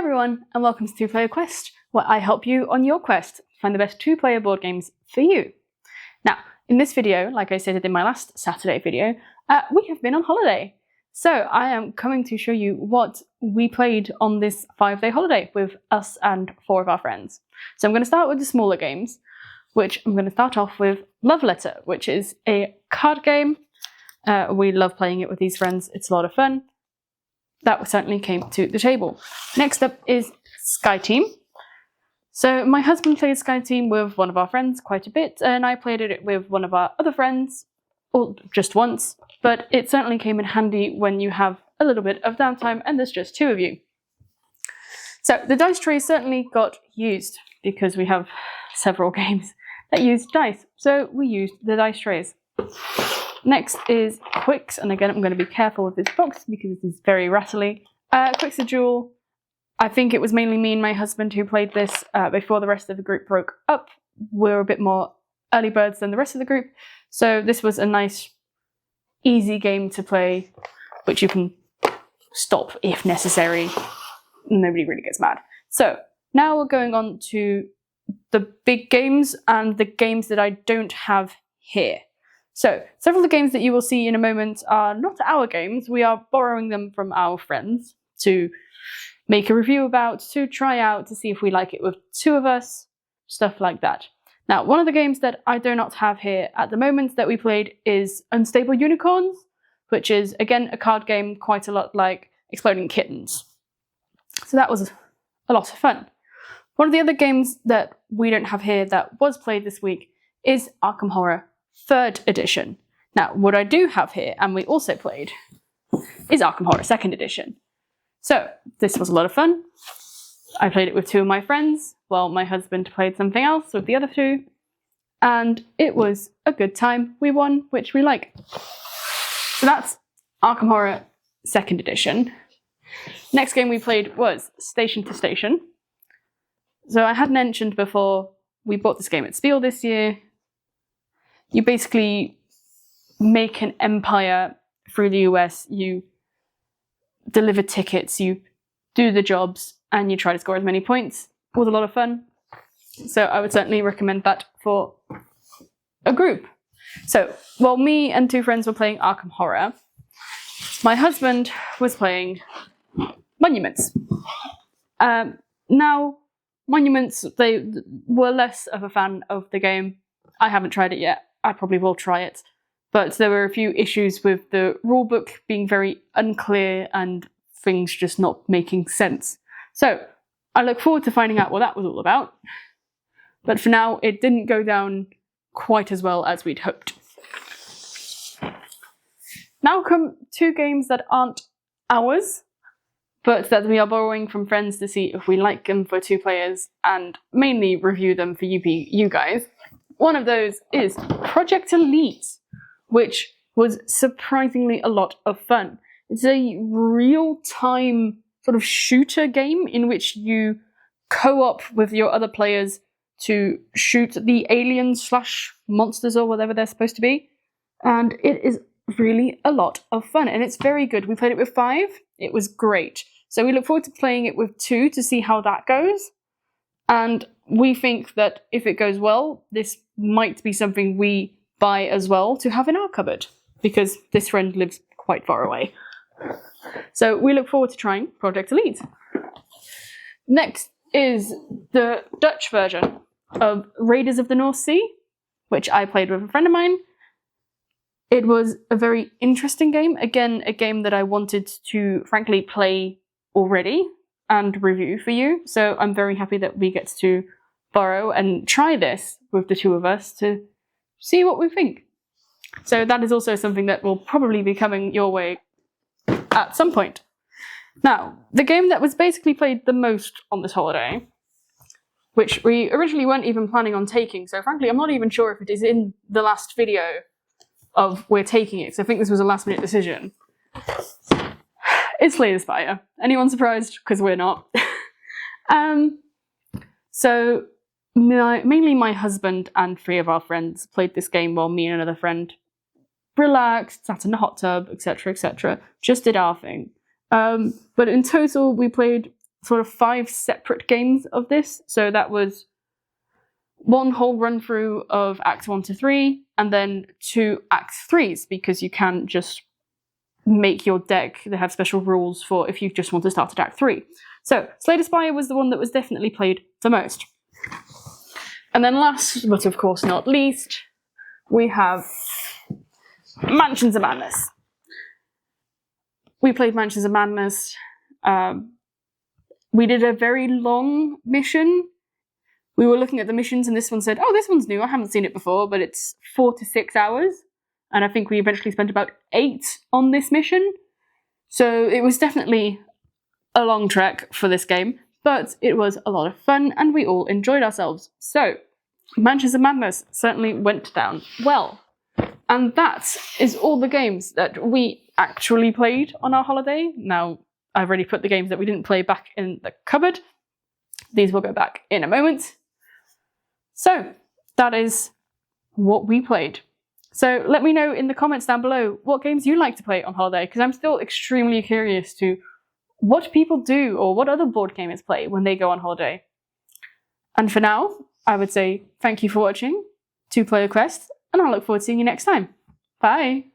everyone, and welcome to Two-Player Quest, where I help you on your quest to find the best two-player board games for you. Now, in this video, like I stated in my last Saturday video, we have been on holiday. So I am coming to show you what we played on this 5-day holiday with us and 4 of our friends. So I'm going to start with the smaller games, which I'm going to start off with Love Letter, which is a card game. We love playing it with these friends. It's a lot of fun. That certainly came to the table. Next up is Sky Team. So my husband played Sky Team with one of our friends quite a bit, and I played it with one of our other friends, or just once, but it certainly came in handy when you have a little bit of downtime and there's just 2 of you. So the dice tray certainly got used because we have several games that use dice, so we used the dice trays. Next is Quicks, and again I'm going to be careful with this box because it is very rattly. Quicks a Duel. I think it was mainly me and my husband who played this before the rest of the group broke up. We're a bit more early birds than the rest of the group, so this was a nice, easy game to play, which you can stop if necessary. Nobody really gets mad. So now we're going on to the big games and the games that I don't have here. So, several of the games that you will see in a moment are not our games. We are borrowing them from our friends to make a review about, to try out, to see if we like it with 2 of us, stuff like that. Now, one of the games that I do not have here at the moment that we played is Unstable Unicorns, which is, again, a card game quite a lot like Exploding Kittens. So that was a lot of fun. One of the other games that we don't have here that was played this week is Arkham Horror 3rd edition. Now, what I do have here, and we also played, is Arkham Horror 2nd edition. So, this was a lot of fun. I played it with 2 of my friends, while my husband played something else with the other 2, and it was a good time. We won, which we like. So that's Arkham Horror 2nd edition. Next game we played was Station to Station. So I had mentioned before, we bought this game at Spiel this year. You basically make an empire through the US, you deliver tickets, you do the jobs, and you try to score as many points. It was a lot of fun. So I would certainly recommend that for a group. So while me and 2 friends were playing Arkham Horror, my husband was playing Monuments. Now, Monuments, they were less of a fan of the game. I haven't tried it yet. I probably will try it. But there were a few issues with the rulebook being very unclear and things just not making sense. So I look forward to finding out what that was all about. But for now, it didn't go down quite as well as we'd hoped. Now come 2 games that aren't ours, but that we are borrowing from friends to see if we like them for 2 players and mainly review them for you guys. One of those is Project Elite, which was surprisingly a lot of fun. It's a real-time sort of shooter game in which you co-op with your other players to shoot the aliens/monsters or whatever they're supposed to be. And it is really a lot of fun, and it's very good. We played it with 5. It was great. So we look forward to playing it with 2 to see how that goes. And we think that if it goes well, this might be something we buy as well to have in our cupboard, because this friend lives quite far away. So we look forward to trying Project Elite. Next is the Dutch version of Raiders of the North Sea, which I played with a friend of mine. It was a very interesting game. Again, a game that I wanted to, frankly, play already and review for you. So I'm very happy that we get to borrow and try this with the 2 of us to see what we think. So that is also something that will probably be coming your way at some point. Now, the game that was basically played the most on this holiday, which we originally weren't even planning on taking, so frankly I'm not even sure if it is in the last video of we're taking it, so I think this was a last minute decision. It's Slay the Spire. Anyone surprised? Because we're not. So mainly my husband and 3 of our friends played this game while me and another friend relaxed, sat in the hot tub, etc., etc. Just did our thing. But in total, we played sort of 5 separate games of this. So that was one whole run through of Acts 1 to 3, and then 2 Act 3s, because you can just make your deck. They have special rules for if you just want to start at Act 3. So Slay the Spire was the one that was definitely played the most. And then last, but of course not least, we have Mansions of Madness. We played Mansions of Madness. We did a very long mission. We were looking at the missions and this one said, oh, this one's new, I haven't seen it before, but it's 4 to 6 hours. And I think we eventually spent about 8 on this mission. So it was definitely a long trek for this game, but it was a lot of fun and we all enjoyed ourselves. So Mansions of Madness certainly went down well. And that is all the games that we actually played on our holiday. Now, I've already put the games that we didn't play back in the cupboard. These will go back in a moment. So that is what we played. So let me know in the comments down below what games you like to play on holiday, because I'm still extremely curious to what people do or what other board gamers play when they go on holiday. And for now, I would say thank you for watching 2 Player Quest, and I look forward to seeing you next time. Bye!